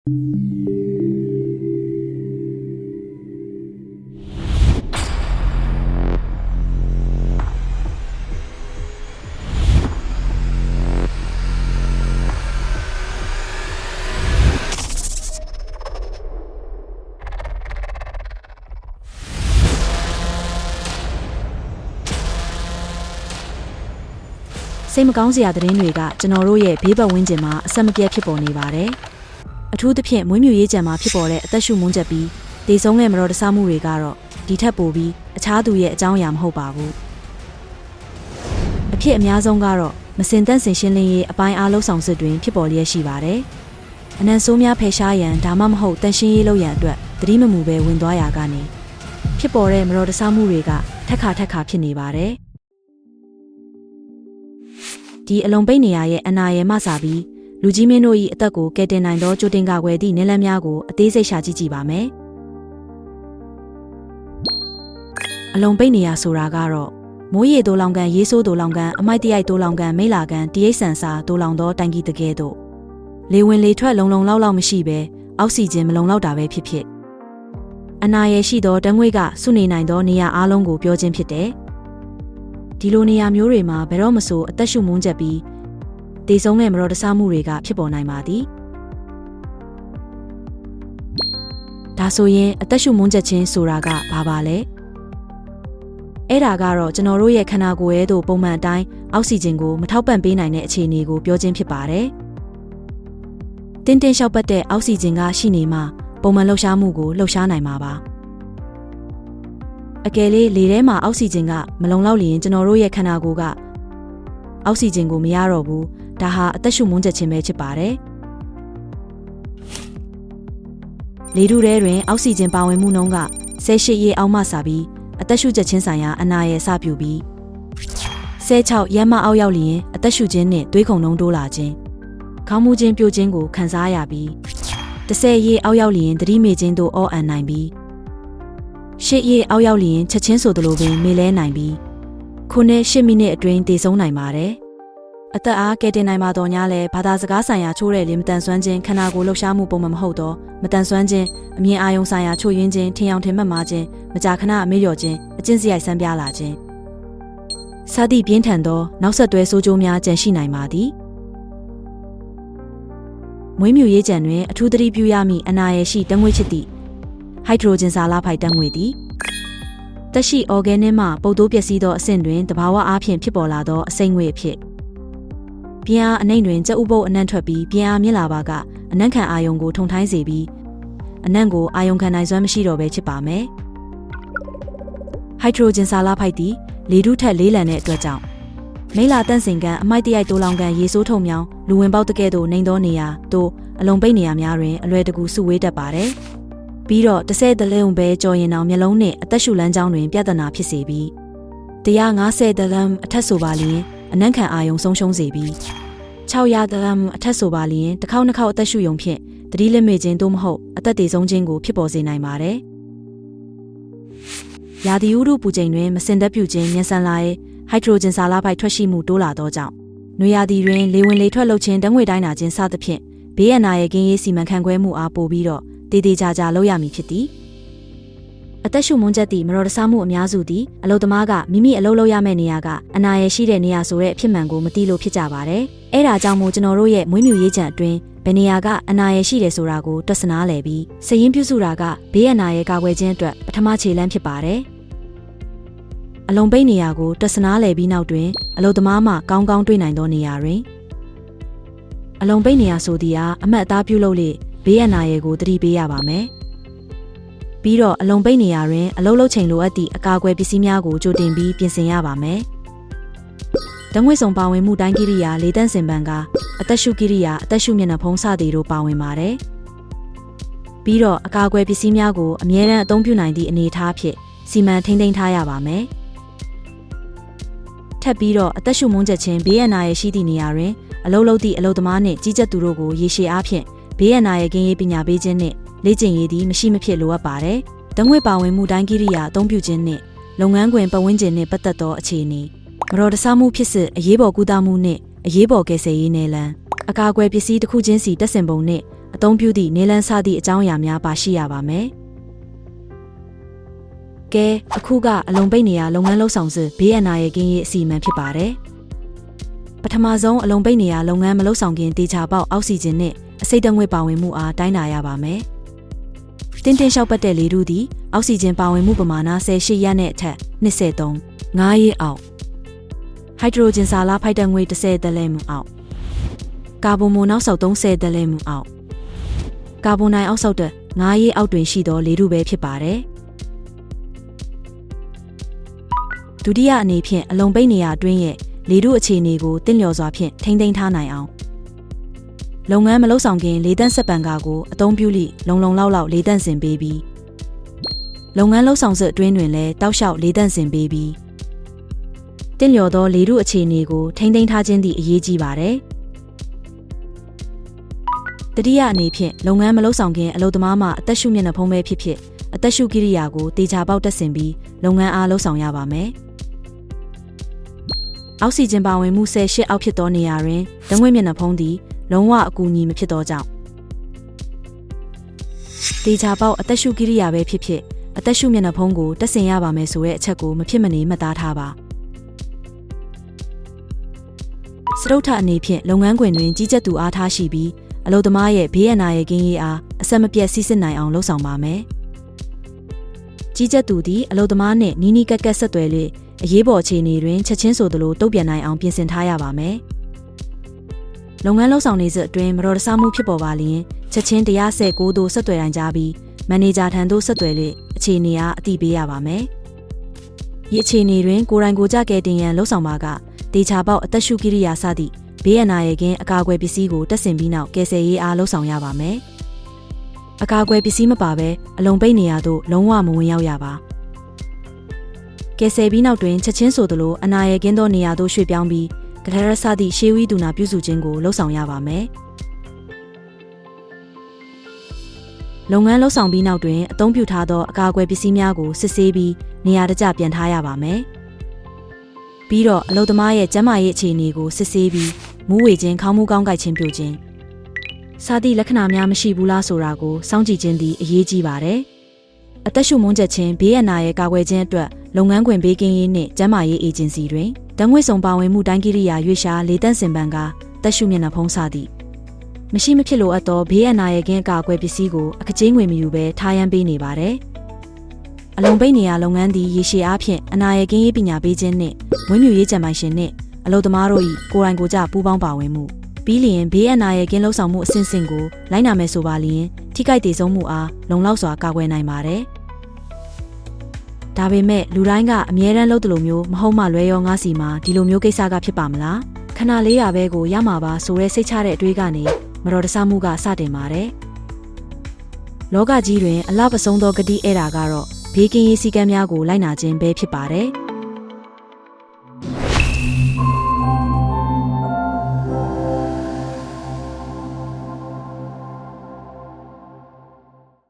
စိတ်မကောင်းစရာသတင်းတွေကကျွန်တော်တို့ရဲ့ဘေးပတ်ဝန်းကျင်မှာအဆက်မပြတ်ဖြစ်ပေါ်နေပါတယ်။အထူးသဖြင့်မွေးမြူရေးကြံမှာဖြစ်ပေါ်တဲ့အသက်ရှူမွန်းချက်ပြီးဒေဆုံးတဲ့မတော်တဆမှုတွေကတော့ဒီထက်ပိုပြီးအခြားသူရဲ့အကြောင်းအရာမဟုတ်ပါဘူး။အဖြစ်အများဆုံးကတော့မစင်တန့်စင်ရှင်းလင်းရေးအပိုင်းအားလုံးဆောင်စစ်တွင်ဖြစ်ပေါ်လျက်ရှိပါတယ်။အနံဆိုးများဖယ်ရှားရန်ဒါမှမဟုတ်တန်ရှင်းရေးလုပ်ရန်အတွက်သတိမမူပဲဝင်သွားရာကနေဖြစ်ပေါ်တဲ့မတော်တဆမှုတွေကထက်ခါဖြစ်နေပါတယ်။ဒီအလုံးပိတ်နေရရဲ့အနာရယ်မှစာပြီးလူကြီးမင်းတို့၏အသက်ကိုကယ်တင်နိုင်သောကြိုတင်ကာကွယ်သည့်နည်းလမ်းများကိုအသေးစိတ်ရှာကြည့်ကြည့်ပါမယ်။အလုံးပိတ်နေရဆိုတာကတော့မိုးရေတိုးလောင်ကန်ရေးဆိုးတိုးလောင်ကန်အမိုက်တရိုက်တိုးလောင်ကန်မိလာကန်တရိတ်ဆန်စာတိုးလောင်သောတိုင်ကြီးတကယ်တို့လေဝင်လေထွက်လုံလောက်မရှိပဲအောက်ဆီဂျင်မလုံလောက်တာပဲဖြစ်အနာရယ်ရှိသောဓာတ်ငွေ့ကစုနေနိုင်သောနေရာအားလုံးကိုပြောခြင်းဖြစ်တယ်။ဒီလိုနေရာမျိုးတွေမှာဘယ်တော့မဆိုအသက်ရှူမွန်းချက်ပြီးဒေဆုံးတဲ့မတော်တဆမှုတွေကဖြစ်ပေါ်နိုင်ပါသည်ဒါဆိုရင်အသက်ရှူမွန်းချက်ချင်းဆိုတာကဘာပါလဲအဲ့ဒါကတော့ကျွန်တော်တို့ရဲ့ခန္ဓာကိုယ်ရဲ့တို့ပုံမှန်အတိုင်းအောက်ဆီဂျင်ကိုမထောက်ပံ့ပေးနိုင်တဲ့အခြေအနေကိုပြောခြင်းဖြစ်ပါတယ်တင်းလျှောက်ပတ်တဲ့အောက်ဆီဂျင်ကရှိနေမှပုံမှန်လှုပ်ရှားမှုကိုလှုပ်ရှားနိုင်မှာပါအကယ်လေထဲမှာအောက်ဆီဂျင်ကမလုံလောက်လျင်ကျွန်တော်တို့ရဲ့ခန္ဓာကိုယ်ကအောက်ဆီဂျင်ကိုမရတော့ဘူးဒါဟာအသက်ရှူမွန်းချက်ခြင်းပဲဖြစ်ပါတယ်လေထုထဲတွင်အောက်ဆီဂျင်ပါဝင်မှုနှုန်းက18ရေအောက်မှစပြီးအသက်ရှူချက်ခြင်းဆိုင်ရာအနာရယ်စပြုပြီး16ရက်မှအောက်ရောက်လျင်အသက်ရှူခြင်းနှင့်သွေးခုန်နှုန်းတိုးလာခြင်းခေါင်းမူခြင်းပြိုခြင်းကိုခံစားရပြီး10ရေအောက်ရောက်လျင်သတိမေ့ခြင်းတို့အောအန်နိုင်ပြီးရှစ်ရေအောက်ရောက်လျင်ချက်ချင်းဆိုသလိုပင်မေလဲနိုင်ပြီး8မိနစ်အတွင်းသေဆုံးနိုင်ပါတယ်။အသက်အားကယ်တင်နိုင်ပါတော့ညာလဲဘာသာစကားဆိုင်ရာချိုးတဲ့လေမတန်ဆွမ်းခြင်းခန္ဓာကိုယ်လှုပ်ရှားမှုပုံမှန်မဟုတ်တော့မတန်ဆွမ်းခြင်းအမြင်အာရုံဆိုင်ရာချို့ယွင်းခြင်းထင်အောင်ထင်မှတ်မှားခြင်းမကြာခဏအမေ့လျော့ခြင်းအကျင့်စရိုက်ဆန်းပြလာခြင်းစသည့်ပြင်းထန်သောနောက်ဆက်တွဲဆိုးကျိုးများကြန့်ရှိနိုင်ပါသည်။မွေးမြူရေးကြံတွင်အထူးသတိပြုရမည့်အနာရယ်ရှိတငွေ့ချစ်သည့်ဟိုက်ဒရိုဂျင်ဆာလာဖိုက်တငွေ့သည်သက်ရှိအော်ဂဲနစ်မှပုပ်သိုးပျက်စီးသောအဆင့်တွင်တဘာဝအားဖြင့်ဖြစ်ပေါ်လာသောအစိမ့်ငွေ့အဖြစ်ပြင်းအားအနှိမ့်တွင်ကြက်ဥပုပ်အနံ့ထွက်ပြီးပြင်းအားမြင့်လာပါကအနံ့ခံအာယုံကိုထုံထိုင်းစေပြီးအနံ့ကိုအာယုံခံနိုင်စွမ်းမရှိတော့ဘဲဖြစ်ပါမယ်ဟိုက်ဒရိုဂျင်ဆာလာဖိုက်သည်လေထုထက်လေးလံတဲ့အတွက်ကြောင့်မိလာတန့်စင်ကန်အမိုက်တရိုက်တိုးလောင်ကန်ရေဆိုးထုံမြောင်းလူဝင်ပေါက်တကဲ့သို့နှိမ်သောနေရာသို့အလုံးပိတ်နေရာများတွင်အလွယ်တကူစုဝေးတတ်ပါတယ်ပြီးတော့10တလုံးပဲကြော်ရင်အောင်မျက်လုံးနဲ့အသက်ရှူလမ်းကြောင်းတွင်ပြဿနာဖြစ်စေပြီး150တလုံးအထက်ဆိုပါလျင်အနံ့ခံအာယုံဆုံးရှုံးစေပြီး600တလုံးအထက်ဆိုပါလျင်တစ်ခေါက်နှစ်ခေါက်အသက်ရှူယုံဖြင့်သတိလက်မေ့ခြင်းသို့မဟုတ်အသက်သေဆုံးခြင်းကိုဖြစ်ပေါ်စေနိုင်ပါတယ်။ရာသီဥတုပူချိန်တွင်မစင်သက်ပြုခြင်းမြန်ဆန်လာရဲ့ဟိုက်ဒရိုဂျင်ဆာလာဖိုက်ထွက်ရှိမှုတိုးလာသောကြောင့်နွေရာသီတွင်လေဝင်လေထွက်လုပ်ခြင်းဓာတ်ငွေ့တိုင်းနာခြင်းစသဖြင့်ဘေးအန္တရာယ်ကင်းရေးစီမံခန့်ခွဲမှုအားပိုပြီးတော့တည်တည်ကြကြလုပ်ရမည်ဖြစ်သည်အသက်ရှူမွန်းချက်သည့်မတော်တဆမှုအများစုသည်အလုပ်သမားကမိမိအလုပ်လုပ်ရမယ့်နေရာကအနာရယ်ရှိတဲ့နေရာဆိုတဲ့အဖြစ်မှန်ကိုမသိလို့ဖြစ်ကြပါတယ်။အဲဒါကြောင့်မို့ကျွန်တော်တို့ရဲ့မွေးမြူရေးကြံအတွင်းဘယ်နေရာကအနာရယ်ရှိတယ်ဆိုတာကိုတွက်ဆနာလည်ပြီးစည်ရင်းပြုစုတာကဘေးအန္တရာယ်ကာကွယ်ခြင်းအတွက်ပထမခြေလှမ်းဖြစ်ပါတယ်။အလုံးပိတ်နေရာကိုတွက်ဆနာလည်ပြီးနောက်တွင်အလုပ်သမားမှကောင်းကောင်းတွေ့နိုင်သောနေရာတွင်အလုံးပိတ်နေရာဆိုသည်အားအမှတ်အသားပြုလုပ်လေဘေးအန္တရာယ်ကိုသတိပေးရပါမယ်။ပြီးတော့အလုံးပိတ်နေရာတွင်အလုပ်လုပ်ချိန်လိုအပ်သည့်အကာအကွယ်ပစ္စည်းများကိုကြိုတင်ပြီးပြင်ဆင်ရပါမယ်။ဓာတ်ငွေ့စုံပါဝင်မှုတိုင်းကိရိယာလေတန့်စင်ပန်ကအသက်ရှူကိရိယာအသက်ရှူမျက်နှာဖုံးစသည်တို့ပါဝင်ပါတယ်။ပြီးတော့အကာအကွယ်ပစ္စည်းများကိုအမြဲတမ်းအသုံးပြုနိုင်သည့်အနေအထားဖြင့်စီမံထိန်းသိမ်းထားရပါမယ်။ထပ်ပြီးတော့အသက်ရှူမွန်းချက်ချင်းဘေးအန္တရာယ်ရှိသည့်နေရာတွင်အလုပ်လုပ်သည့်အလုပ်သမားနှင့်ကြီးကြပ်သူတို့ကိုရေရှည်အားဖြင့်ဘေးအန္တရာယ်ကင်းရေးပညာပေးခြင်းနှင့်လေ့ကျင့်ရေးသည်မရှိမဖြစ်လိုအပ်ပါတယ်။ဓာတ်ငွေ့ပါဝင်မှုတိုင်းကိရိယာအသုံးပြုခြင်းနှင့်လုပ်ငန်းခွင်ပတ်ဝန်းကျင်နှင့်ပတ်သက်သောအခြေအနေမတော်တဆမှုဖြစ်စဉ်အရေးပေါ်ကုသမှုနှင့်အရေးပေါ်ကယ်ဆယ်ရေးနယ်လမ်းအကာအကွယ်ပစ္စည်းတစ်ခုချင်းစီတက်ဆင်ပုံနှင့် အသုံးပြုသည့်နေလန်းစသည့်အကြောင်းအရာများပါရှိရပါမယ်။ကဲအခုကအလုံပိတ်နေရလုပ်ငန်းလုပ်ဆောင်စဉ်ဘေးအန္တရာယ်ကင်းရေးအစီအမံဖြစ်ပါတယ်။ပထမဆုံးအလုံပိတ်နေရလုပ်ငန်းမလုပ်ဆောင်ခင်တေချာပေါက်အောက်ဆီဂျင်နဲ့အဆိပ်ဓာတ်ငွေ့ပါဝင်မှုအားတိုင်းတာရပါမယ်။တင်းလျှောက်ပတ်တဲ့လေထုသည်အောက်ဆီဂျင်ပါဝင်မှုပမာဏ18ရက်နဲ့အထက်23 5ရက်အောက်ဟိုက်ဒရိုဂျင်ဆာလာဖိုက်ဓာတ်ငွေ့10သလဲမှုအောက်ကာဗွန်မိုနောက်ဆောက်30သလဲမှုအောက်ကာဗွန်ဒိုင်အောက်ဆောက်တဲ့9ရက်အောက်တွင်ရှိသောလေထုပဲဖြစ်ပါတယ်။ဒုတိယအနေဖြင့်အလုံပိတ်နေရအတွင်းရဲ့လေထုအခြေအနေကိုတင့်လျော်စွာဖြင့်ထိန်းသိမ်းထားနိုင်အောင်လုပ်ငန်းမလုပ်ဆောင်ခင်လေတန့်စက်ပန်ကာကိုအသုံးပြုလိလုံလောက်လေတန့်စင်ပေးပြီးလုပ်ငန်းလုပ်ဆောင်ချက်အတွင်းတွင်လည်းတောက်လျှောက်လေတန့်စင်ပေးပြီးတင့်လျော်သောလေထုအခြေအနေကိုထိန်းသိမ်းထားခြင်းသည်အရေးကြီးပါတယ်။တတိယအနေဖြင့်လုပ်ငန်းမလုပ်ဆောင်ခင်အလုပ်သမားမှအသက်ရှူမျက်နှာဖုံးပဲဖြစ်ဖြစ်အသက်ရှူကိရိယာကိုတေချာပေါက်တက်ဆင်ပြီးလုပ်ငန်းအားလုပ်ဆောင်ရပါမယ်။အောက်ဆီဂျင်ပါဝင်မှု18အောက်ဖြစ်သောနေရာတွင်ဓာတ်ငွေ့မျက်နှာဖုံးသည်လုံးဝအကူအညီမဖြစ်သောကြောင့်တေချာပေါက်အသက်ရှူကိရိယာပဲဖြစ်ဖြစ်အသက်ရှူမျက်နှာဖုံးကိုတက်ဆင်ရပါမယ်ဆိုတဲ့အချက်ကိုမဖြစ်မနေမှတ်သားထားပါစတုထအနေဖြင့်လုပ်ငန်းခွင်တွင်ကြီးကြပ်သူအားထားရှိပြီးအလုပ်သမားရဲ့ဘေးအန္တရာယ်ကင်းရေးအားအဆက်မပြတ်စီစစ်နိုင်အောင်လုပ်ဆောင်ပါမယ်ကြီးကြပ်သူသည်အလုပ်သမားနှင့်နီးနီးကပ်ကပ်ဆက်သွယ်၍အရေးပေါ်အခြေအနေတွင်ချက်ချင်းဆိုသလိုတုံ့ပြန်နိုင်အောင်ပြင်ဆင်ထားရပါမယ်လုပ်ငန်းလုပ်ဆောင်နေစဉ်အတွင်းမတော်တဆမှုဖြစ်ပေါ်ပါလျင်ချက်ချင်းတရားစဲ9သို့ဆက်သွယ်နိုင်ကြပြီးမန်နေဂျာထံသို့ဆက်သွယ်၍အခြေအနေအားအသိပေးရပါမယ်။ဤအခြေအနေတွင်ကိုယ်တိုင်ကိုယ်ကျကဲတင်ရန်လှုံ့ဆော်ပါကတေချာပေါက်အသက်ရှူကိရိယာစသည့်ဘေးအန္တရာယ်ကင်းအကာအကွယ်ပစ္စည်းကိုတက်ဆင်ပြီးနောက်ကယ်ဆယ်ရေးအားလှုံ့ဆော်ရပါမယ်။အကာအကွယ်ပစ္စည်းမပါဘဲအလုံပိတ်နေရသို့လုံးဝမဝင်ရောက်ရပါ။ကယ်ဆယ်ပြီးနောက်တွင်ချက်ချင်းဆိုသလိုအန္တရာယ်ကင်းသောနေရာသို့ရွှေ့ပြောင်းပြီးကထရစသည့်ရှေးဝီးသူနာပြုစုခြင်းကိုလှုံ့ဆော်ရပါမယ်။လုပ်ငန်းလှုပ်ဆောင်ပြီးနောက်တွင်အသုံးပြုထားသောအကာအကွယ်ပစ္စည်းများကိုစစ်ဆေးပြီးနေရာတကျပြန်ထားရပါမယ်။ပြီးတော့အလုပ်သမားရဲ့ကျန်းမာရေးအခြေအနေကိုစစ်ဆေးပြီးမူးဝေခြင်းခေါင်းမူးကောင်းကိုက်ခြင်းပြုခြင်းစသည့်လက္ခဏာများမရှိဘူးလားဆိုတာကိုစောင့်ကြည့်ခြင်းသည်အရေးကြီးပါတယ်။အသက်ရှူမွန်းချက်ခြင်းဘေးအန္တရာယ်ကာကွယ်ခြင်းအတွက်လုပ်ငန်းခွင်ဘေးကင်းရေးနှင့်ကျန်းမာရေးအေဂျင်စီတွင်ဓာတ်ငွေ့ဆောင်ပါဝင်မှုတိုင်းကိရိယာရွေးရှားလေတန့်စင်ပန်ကသက်ရှူမျက်နှာဖုံးစသည့်မရှိမဖြစ်လိုအပ်သောဘေးအန္တရာယ်ကင်းအကာအကွယ်ပစ္စည်းကိုအခကြေးငွေမယူဘဲထားရန်ပေးနေပါတယ်။အလုံပိတ်နေရလုပ်ငန်းသည်ရေရှည်အားဖြင့်အန္တရာယ်ကင်းရေးပညာပေးခြင်းနှင့်မွေးမြူရေးကြံပိုင်ရှင်နှင့်အလုပ်သမားတို့၏ကိုယ်တိုင်ကိုယ်ကျပူးပေါင်းပါဝင်မှုပြီးလျင်ဘေးအန္တရာယ်ကင်းလှုပ်ဆောင်မှုအဆင့်ဆင့်ကိုလိုက်နာမယ်ဆိုပါလျင်ထိခိုက်ဒေဆုံးမှုအားလုံလောက်စွာကာကွယ်နိုင်ပါတယ်။ဒါပေမဲ့လူတိုင်းကအမြဲတမ်းလုပ်တယ်လို့မျိုးမဟုတ်မှလွဲရောငါစီမှာဒီလိုမျိုးကိစ္စကဖြစ်ပါမလားခဏလေးရပဲကိုရမှာပါဆိုရဲစိတ်ချတဲ့အတွေးကနေမတော်တဆမှုကစတင်ပါတယ်။လောကကြီးတွင်အလှပဆုံးသောဂတိအဲ့ဒါကတော့ဘေးကင်းရေးစည်းကမ်းများကိုလိုက်နာခြင်းပဲဖြစ်ပါတယ်။